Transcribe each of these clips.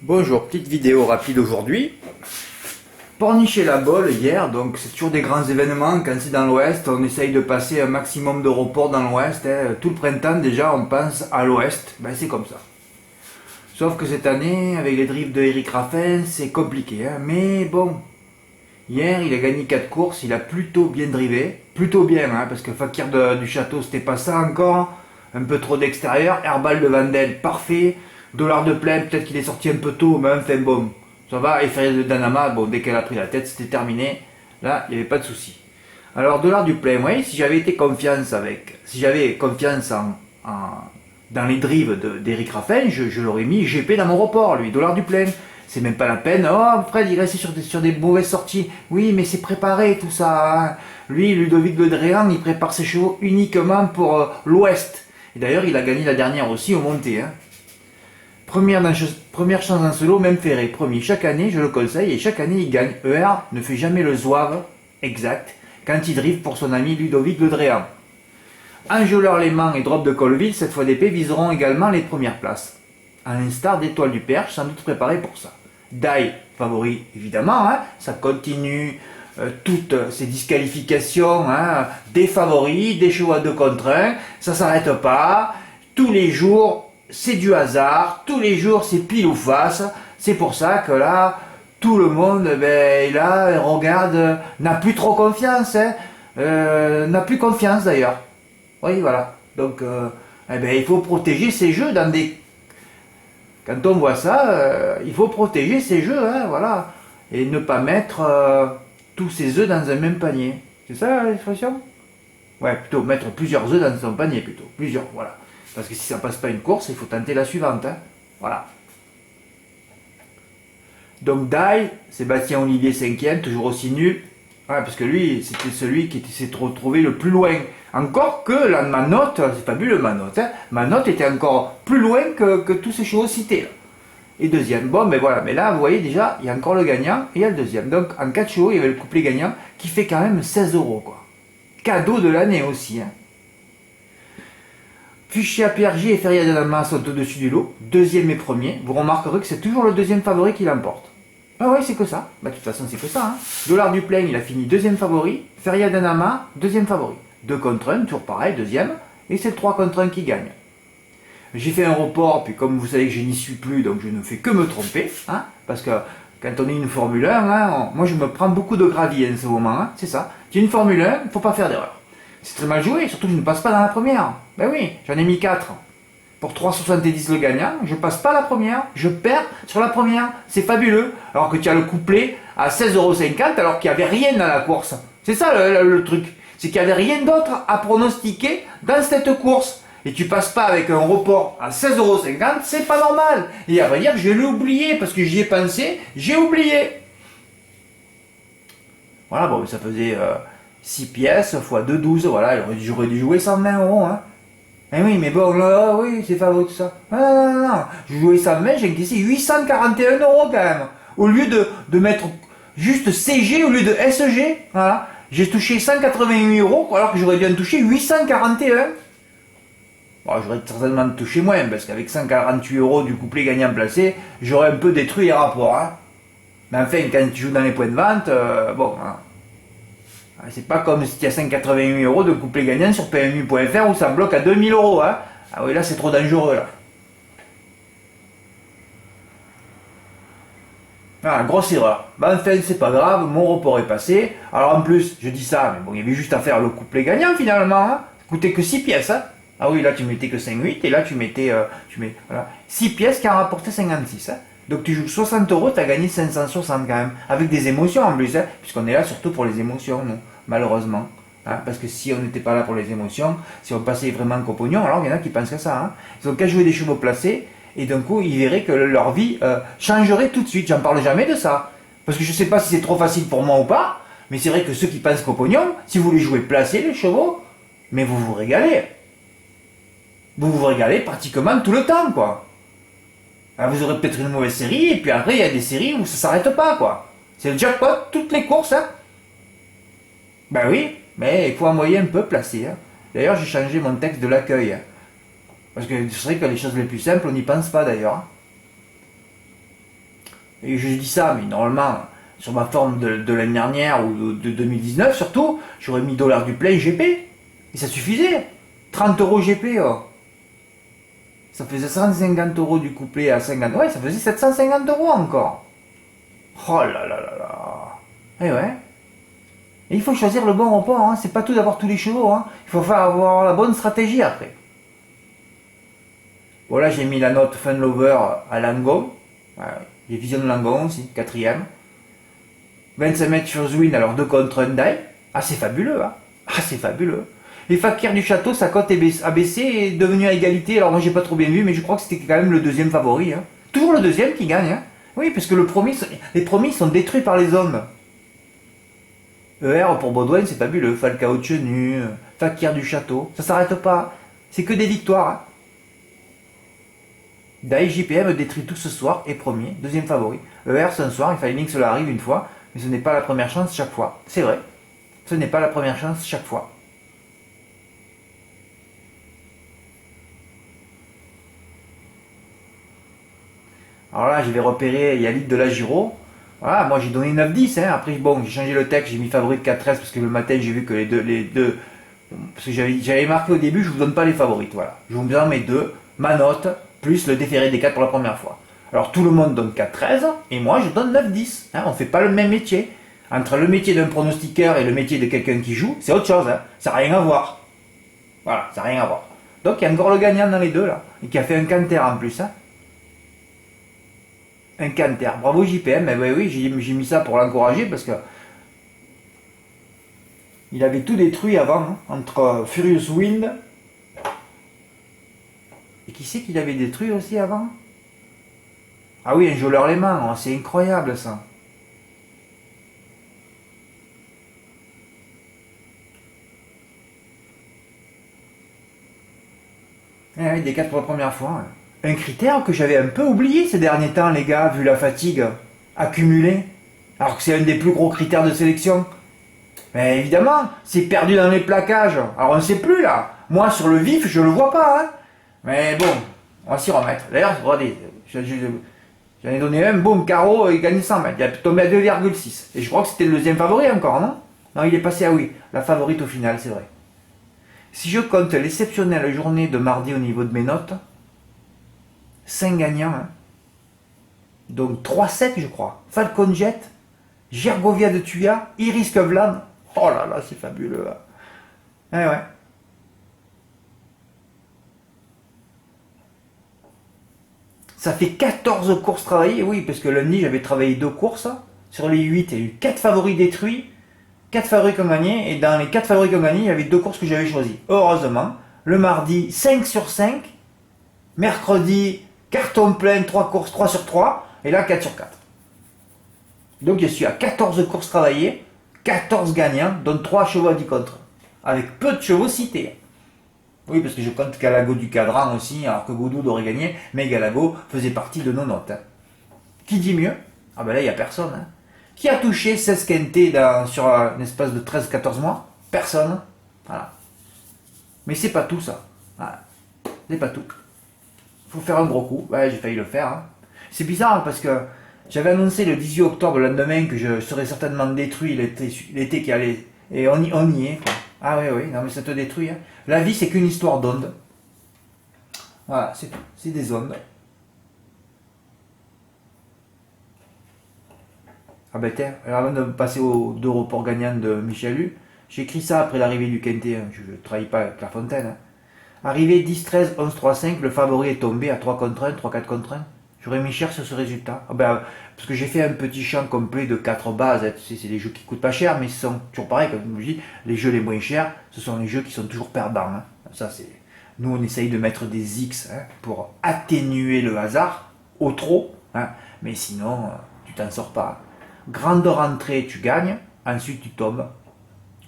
Bonjour, petite vidéo rapide aujourd'hui. Pornichet la Baule hier, donc c'est toujours des grands événements. Quand c'est dans l'ouest, on essaye de passer un maximum de report dans l'ouest. Tout le printemps déjà, on pense à l'ouest. Ben, c'est comme ça. Sauf que cette année, avec les drifts de Eric Raffin, c'est compliqué. Mais bon, hier il a gagné 4 courses, il a plutôt bien drivé. Plutôt bien, parce que Fakir du Château, c'était pas ça encore. Un peu trop d'extérieur. Herbal de Vandel, parfait. Dollar de plein, peut-être qu'il est sorti un peu tôt, mais enfin bon, ça va. Et Feria de Danama, bon, dès qu'elle a pris la tête, c'était terminé. Là, il n'y avait pas de souci. Alors, dollar du plein, oui, si j'avais confiance dans les drives d'Eric Raffin, je l'aurais mis GP dans mon report, lui, dollar du plein. C'est même pas la peine. Oh, Fred, il restait sur des mauvaises sorties. Oui, mais c'est préparé tout ça. Hein. Lui, Ludovic Le Dréan, il prépare ses chevaux uniquement pour l'Ouest. Et d'ailleurs, il a gagné la dernière aussi au Monté. Hein. Première chance en solo, même ferré, promis. Chaque année, je le conseille, et chaque année, il gagne. ER ne fait jamais le zouave exact quand il drive pour son ami Ludovic Le Dréan. Enjoleur Léman et Drop de Colville, cette fois d'épée, viseront également les premières places. À l'instar d'Étoile du Perche, sans doute préparé pour ça. Dai, favori, évidemment, ça continue toutes ces disqualifications, des favoris, des chevaux à 2 contre 1, ça s'arrête pas, tous les jours, c'est du hasard, tous les jours c'est pile ou face, c'est pour ça que là, tout le monde, là, regarde, n'a plus trop confiance, n'a plus confiance d'ailleurs. Oui, voilà. Donc, il faut protéger ces jeux dans des... Quand on voit ça, il faut protéger ces jeux, voilà. Et ne pas mettre tous ses œufs dans un même panier. C'est ça l'expression? Ouais, plutôt mettre plusieurs œufs dans son panier, plutôt. Plusieurs, voilà. Parce que si ça passe pas une course, il faut tenter la suivante. Voilà. Donc Dai, Sébastien Olivier 5e, toujours aussi nul. Ouais, parce que lui, c'était celui qui s'est retrouvé le plus loin. Encore que ma note, c'est fabuleux ma note. Ma note était encore plus loin que tous ces chevaux cités. Là. Et deuxième, bon, mais voilà. Mais là, vous voyez déjà, il y a encore le gagnant et il y a le deuxième. Donc en 4 chevaux, il y avait le couplet gagnant qui fait quand même 16 €, quoi. Cadeau de l'année aussi. Fuchsia PRJ et Feria de Danama sont au-dessus du lot, deuxième et premier. Vous remarquerez que c'est toujours le deuxième favori qui l'emporte. Ah ouais, c'est que ça. De toute façon, c'est que ça. Dollar du Plein, il a fini deuxième favori. Feria de Danama, deuxième favori. 2 contre 1, toujours pareil, deuxième. Et c'est le 3 contre 1 qui gagne. J'ai fait un report, puis comme vous savez que je n'y suis plus, donc je ne fais que me tromper. Parce que quand on est une Formule 1, moi je me prends beaucoup de gravier en ce moment. C'est ça. Tu es une Formule 1, il ne faut pas faire d'erreur. C'est très mal joué, surtout que je ne passe pas dans la première. Ben oui, j'en ai mis 4. Pour 3,70 le gagnant, je passe pas la première, je perds sur la première. C'est fabuleux. Alors que tu as le couplet à 16,50 € alors qu'il n'y avait rien dans la course. C'est ça le truc. C'est qu'il n'y avait rien d'autre à pronostiquer dans cette course. Et tu passes pas avec un report à 16,50 €, c'est pas normal. Et à vrai dire, je l'ai oublié parce que j'y ai pensé, j'ai oublié. Voilà, bon, ça faisait 6 pièces x 2,12, voilà, j'aurais dû jouer 120 €. Eh oui, mais bon, là, oui, c'est favori tout ça. Non. Je jouais 120, j'ai encaissé 841 € quand même. Au lieu de mettre juste CG au lieu de SG, voilà. J'ai touché 188 € alors que j'aurais dû en toucher 841. Bon, j'aurais certainement touché moins, parce qu'avec 148 € du couplet gagnant placé, j'aurais un peu détruit les rapports. Mais enfin, quand tu joues dans les points de vente, bon... C'est pas comme si tu as 188 € de couplet gagnant sur PMU.fr où ça bloque à 2000 €. Ah oui, là c'est trop dangereux là. Ah, grosse erreur. Ben enfin, c'est pas grave, mon report est passé. Alors en plus, je dis ça, mais bon, il y avait juste à faire le couplet gagnant finalement. Ça coûtait que 6 pièces. Ah oui, là tu mettais que 5,8 et là tu mettais voilà, 6 pièces qui en rapportaient 56. Donc tu joues 60 €, tu as gagné 560 quand même. Avec des émotions en plus, puisqu'on est là surtout pour les émotions, nous, malheureusement. Parce que si on n'était pas là pour les émotions, si on passait vraiment qu'au pognon, alors il y en a qui pensent à ça. Ils ont qu'à jouer des chevaux placés, et d'un coup ils verraient que leur vie changerait tout de suite. J'en parle jamais de ça. Parce que je sais pas si c'est trop facile pour moi ou pas, mais c'est vrai que ceux qui pensent qu'au pognon, si vous les jouez placés, les chevaux, mais vous vous régalez. Vous vous régalez pratiquement tout le temps, quoi. Alors vous aurez peut-être une mauvaise série, et puis après il y a des séries où ça s'arrête pas, quoi. C'est le jackpot, toutes les courses, Ben oui, mais il faut envoyer un peu placé. D'ailleurs, j'ai changé mon texte de l'accueil. Parce que c'est vrai que les choses les plus simples, on n'y pense pas d'ailleurs. Et je dis ça, mais normalement, sur ma forme de l'année dernière ou de 2019 surtout, j'aurais mis $ du plein GP. Et ça suffisait. 30 € GP, oh. Ça faisait 150 € du couplet à 50. Ouais, ça faisait 750 € encore. Oh là là là là. Eh ouais. Et il faut choisir le bon report, hein. C'est pas tout d'avoir tous les chevaux, hein. Il faut avoir la bonne stratégie après. Bon là j'ai mis la note Fun Lover à Langon. J'ai Vision de Langon aussi, 4ème. 25 mètres sur Zwin, alors 2 contre 1 die. Ah c'est fabuleux, hein. Ah c'est fabuleux. Les Fakir du Château, sa cote a baissé et est devenue à égalité. Alors moi j'ai pas trop bien vu, mais je crois que c'était quand même le deuxième favori, hein. Toujours le deuxième qui gagne, hein. Oui, parce que les premiers sont détruits par les hommes. ER pour Baudouin, c'est fabuleux. Falcao de Chenu, Fakir du Château. Ça s'arrête pas. C'est que des victoires, hein. Dai JPM détruit tout ce soir, est premier, deuxième favori. ER ce soir, il fallait bien que cela arrive une fois, mais ce n'est pas la première chance chaque fois. C'est vrai. Ce n'est pas la première chance chaque fois. Alors là, je vais repérer Yalit de la Giro. Voilà, moi j'ai donné 9-10, hein. Après, bon, j'ai changé le texte, j'ai mis favori de 4-13 parce que le matin j'ai vu que les deux. Parce que j'avais marqué au début, je vous donne pas les favorites, voilà. Je vous donne mes deux, ma note, plus le déféré des 4 pour la première fois. Alors tout le monde donne 4-13 et moi je donne 9-10. Hein. On fait pas le même métier. Entre le métier d'un pronostiqueur et le métier de quelqu'un qui joue, c'est autre chose, hein. Ça n'a rien à voir. Voilà, ça n'a rien à voir. Donc il y a encore le gagnant dans les deux là, et qui a fait un canter en plus, hein. Un canter. Bravo JPM, mais oui, j'ai mis ça pour l'encourager parce que il avait tout détruit avant, hein, entre Furious Wind. Et qui c'est qu'il avait détruit aussi avant? Ah oui, un Joleur Léman, oh, c'est incroyable ça. Eh oui, des 4 pour la première fois. Ouais. Un critère que j'avais un peu oublié ces derniers temps, les gars, vu la fatigue accumulée. Alors que c'est un des plus gros critères de sélection. Mais évidemment, c'est perdu dans les plaquages. Alors on ne sait plus là. Moi, sur le vif, je le vois pas. Hein. Mais bon, on va s'y remettre. D'ailleurs, regardez, j'en ai donné un, boum, carreau, il gagne 100 mètres. Il a tombé à 2,6. Et je crois que c'était le deuxième favori encore, non? Non, il est passé à oui, la favorite au final, c'est vrai. Si je compte l'exceptionnelle journée de mardi au niveau de mes notes, 5 gagnants, hein. Donc 3-7 je crois. Falcon Jet, Gergovia de Tuya, Iris Kevlan. Oh là là, c'est fabuleux. Hein. Eh ouais. Ça fait 14 courses travaillées, oui, parce que lundi j'avais travaillé 2 courses. Sur les 8, il y a eu 4 favoris détruits, 4 favoris qui ont gagné, et dans les 4 favoris qui ont gagné, il y avait 2 courses que j'avais choisies. Heureusement, le mardi 5 sur 5, mercredi carton plein, 3 courses 3 sur 3, et là 4 sur 4. Donc je suis à 14 courses travaillées, 14 gagnants, dont 3 chevaux à 10 contre, avec peu de chevaux cités. Oui, parce que je compte Galago du Cadran aussi, alors que Goudoud aurait gagné, mais Galago faisait partie de nos notes. Hein. Qui dit mieux? Ah ben là, il n'y a personne. Hein. Qui a touché 16 quintés sur un espace de 13-14 mois? Personne. Voilà. Mais c'est pas tout ça. Voilà. C'est pas tout. Faut faire un gros coup. Ouais, j'ai failli le faire. Hein. C'est bizarre parce que j'avais annoncé le 18 octobre, le lendemain, que je serais certainement détruit l'été qui allait. Et on y est, quoi. Ah oui, non mais ça te détruit. Hein. La vie, c'est qu'une histoire d'ondes. Voilà, c'est tout. C'est des ondes. Ah ben tiens, avant de passer aux 2 reports gagnants de Michel Hu, j'ai écrit ça après l'arrivée du Quintet. Hein. Je ne trahis pas Clairefontaine. Hein. Arrivée 10-13, 11-3-5, le favori est tombé à 3 contre 1, 3-4 contre 1. J'aurais mis cher sur ce résultat. Ah ben, parce que j'ai fait un petit champ complet de 4 bases. Hein. Tu sais, c'est des jeux qui coûtent pas cher, mais ce sont toujours pareil, comme je vous dis, les jeux les moins chers, ce sont les jeux qui sont toujours perdants. Hein. Ça, c'est... Nous, on essaye de mettre des X hein, pour atténuer le hasard au trop. Hein. Mais sinon, tu t'en sors pas. Grande rentrée, tu gagnes. Ensuite, tu tombes.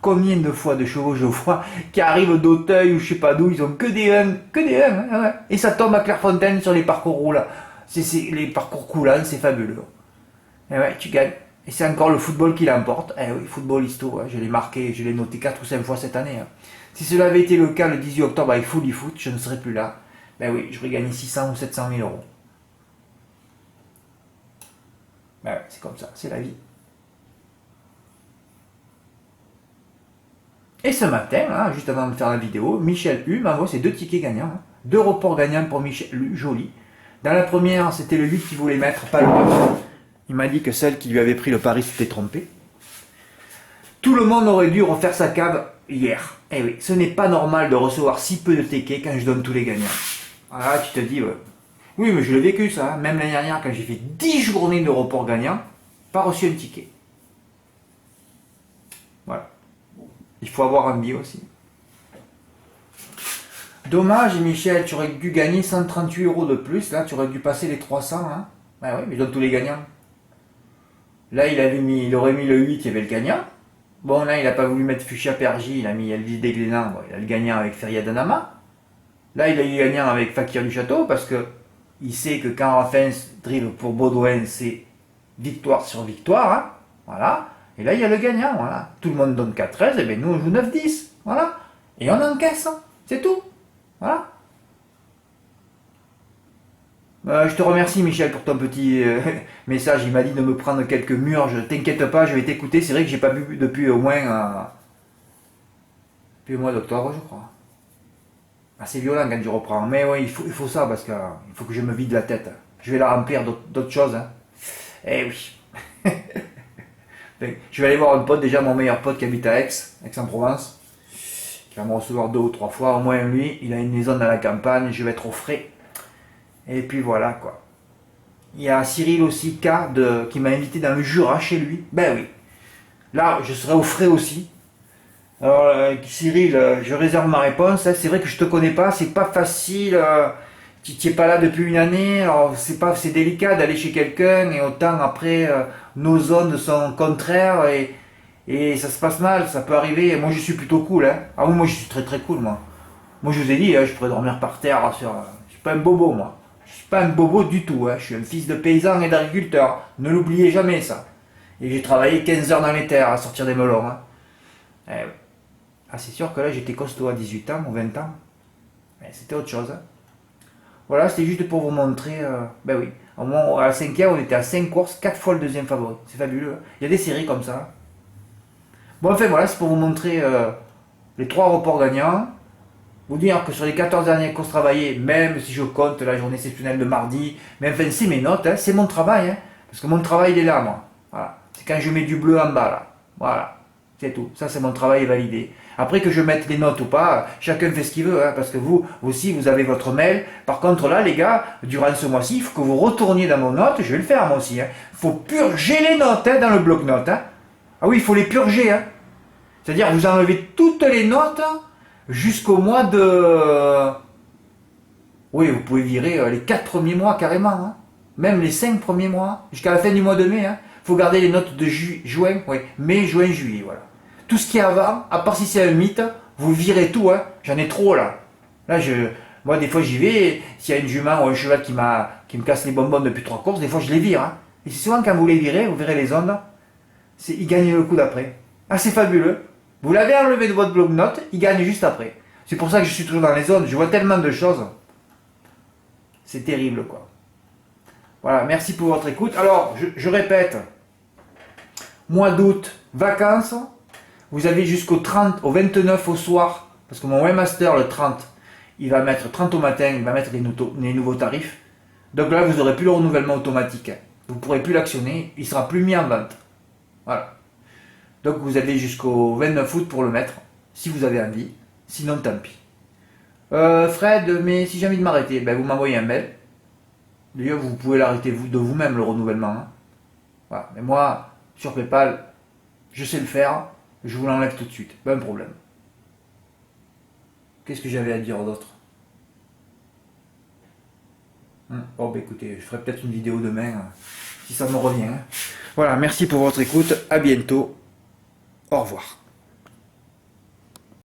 Combien de fois de chevaux je vois qui arrivent d'Auteuil ou je sais pas d'où, ils ont que des 1, hein, ouais. Et ça tombe à Clairefontaine sur les parcours roulants. Les parcours coulants, c'est fabuleux. Et ouais, tu gagnes. Et c'est encore le football qui l'emporte. Eh oui, football histo, hein, je l'ai marqué, je l'ai noté 4 ou 5 fois cette année. Hein. Si cela avait été le cas le 18 octobre avec Fully Foot, je ne serais plus là. Ben oui, j'aurais gagné 600 ou 700 000 euros. Ben ouais, c'est comme ça, c'est la vie. Et ce matin, hein, juste avant de faire la vidéo, Michel U m'envoie ses 2 tickets gagnants. Hein. 2 reports gagnants pour Michel U, joli. Dans la première, c'était le 8 qu'il voulait mettre, pas le 9. Il m'a dit que celle qui lui avait pris le pari s'était trompée. Tout le monde aurait dû refaire sa cave hier. Eh oui, ce n'est pas normal de recevoir si peu de tickets quand je donne tous les gagnants. Voilà, tu te dis, ouais. Oui, mais je l'ai vécu ça. Hein. Même l'année dernière, quand j'ai fait 10 journées de report gagnant, pas reçu un ticket. Voilà. Il faut avoir envie aussi. Dommage, Michel, tu aurais dû gagner 138 € de plus. Là, tu aurais dû passer les 300. Hein. Ben oui, mais je donne tous les gagnants. Là, il aurait mis le 8, il y avait le gagnant. Bon, là, il n'a pas voulu mettre Fuchsia Pergy, il a mis Elvis Deglénan. Bon, il a le gagnant avec Feria Danama. Là, il a eu le gagnant avec Fakir du Château parce que il sait que quand Raffens drive pour Baudouin, c'est victoire sur victoire. Hein. Voilà. Et là, il y a le gagnant. Voilà. Tout le monde donne 4-13, et bien nous, on joue 9-10. Voilà. Et on encaisse. Hein. C'est tout. Voilà. Je te remercie, Michel, pour ton petit message. Il m'a dit de me prendre quelques murs. Je t'inquiète pas, je vais t'écouter. C'est vrai que j'ai pas bu depuis au moins depuis le mois d'octobre, je crois. C'est violent quand je reprends. Mais oui, il faut ça parce qu'il faut que je me vide la tête. Je vais la remplir d'autres choses. Hein. Eh oui. Je vais aller voir un pote, déjà mon meilleur pote qui habite à Aix-en-Provence, qui va me recevoir 2 ou 3 fois. Au moins lui, il a une maison dans la campagne, je vais être au frais. Et puis voilà quoi. Il y a Cyril aussi, qui m'a invité dans le Jura chez lui. Ben oui. Là, je serai au frais aussi. Alors Cyril, je réserve ma réponse. Hein. C'est vrai que je te connais pas, c'est pas facile. Tu n'es pas là depuis une année. Alors c'est délicat d'aller chez quelqu'un et autant après nos zones sont contraires et ça se passe mal, ça peut arriver. Moi je suis plutôt cool. Hein. Ah oui, moi je suis très très cool moi. Moi je vous ai dit, hein, je pourrais dormir par terre sur. Je suis pas un bobo moi. Je suis pas un bobo du tout. Hein. Je suis un fils de paysan et d'agriculteur. Ne l'oubliez jamais ça. Et j'ai travaillé 15 heures dans les terres à sortir des melons. Hein. Eh, ouais. Ah, c'est sûr que là, j'étais costaud à 18 ans ou 20 ans. Mais c'était autre chose. Hein. Voilà, c'était juste pour vous montrer. Ben oui, au moins, à la 5e, on était à 5 courses, 4 fois le deuxième favori. C'est fabuleux. Hein. Il y a des séries comme ça. Bon, enfin, voilà, c'est pour vous montrer les 3 reports gagnants. Vous dire que sur les 14 dernières courses travaillées, même si je compte la journée exceptionnelle de mardi, mais enfin, c'est mes notes, hein, c'est mon travail. Hein, parce que mon travail, il est là, moi. Voilà. C'est quand je mets du bleu en bas, là. Voilà. C'est tout. Ça, c'est mon travail validé. Après que je mette les notes ou pas, chacun fait ce qu'il veut, hein, parce que vous aussi, vous avez votre mail. Par contre, là, les gars, durant ce mois-ci, il faut que vous retourniez dans vos notes. Je vais le faire, moi aussi. Il faut purger les notes hein, dans le bloc-notes. Hein. Ah oui, il faut les purger. Hein. C'est-à-dire, vous enlevez toutes les notes jusqu'au mois de... Oui, vous pouvez virer les 4 premiers mois carrément. Hein. Même les 5 premiers mois, jusqu'à la fin du mois de mai. Hein. Faut garder les notes de juin, oui, mai, juin, juillet, voilà. Tout ce qui est avant, à part si c'est un mythe, vous virez tout, hein. J'en ai trop là. Là, moi des fois j'y vais, s'il y a une jument ou un cheval qui me casse les bonbons depuis 3 courses, des fois je les vire. Hein. Et c'est souvent quand vous les virez, vous verrez les ondes, il gagne le coup d'après. Ah, c'est fabuleux. Vous l'avez enlevé de votre bloc-notes, il gagne juste après. C'est pour ça que je suis toujours dans les zones, je vois tellement de choses. C'est terrible, quoi. Voilà, merci pour votre écoute. Alors, je répète, mois d'août, vacances. Vous avez jusqu'au 30, au 29 au soir, parce que mon webmaster le 30, il va mettre 30 au matin, il va mettre les nouveaux tarifs. Donc là, vous n'aurez plus le renouvellement automatique. Vous ne pourrez plus l'actionner, il ne sera plus mis en vente. Voilà. Donc vous avez jusqu'au 29 août pour le mettre, si vous avez envie. Sinon, tant pis. Fred, mais si j'ai envie de m'arrêter, ben, vous m'envoyez un mail. D'ailleurs, vous pouvez l'arrêter de vous-même, le renouvellement. Hein. Voilà. Mais moi, sur PayPal, je sais le faire. Je vous l'enlève tout de suite. Pas un problème. Qu'est-ce que j'avais à dire d'autre? Bon, bah écoutez, je ferai peut-être une vidéo demain, si ça me revient. Voilà, merci pour votre écoute. À bientôt. Au revoir.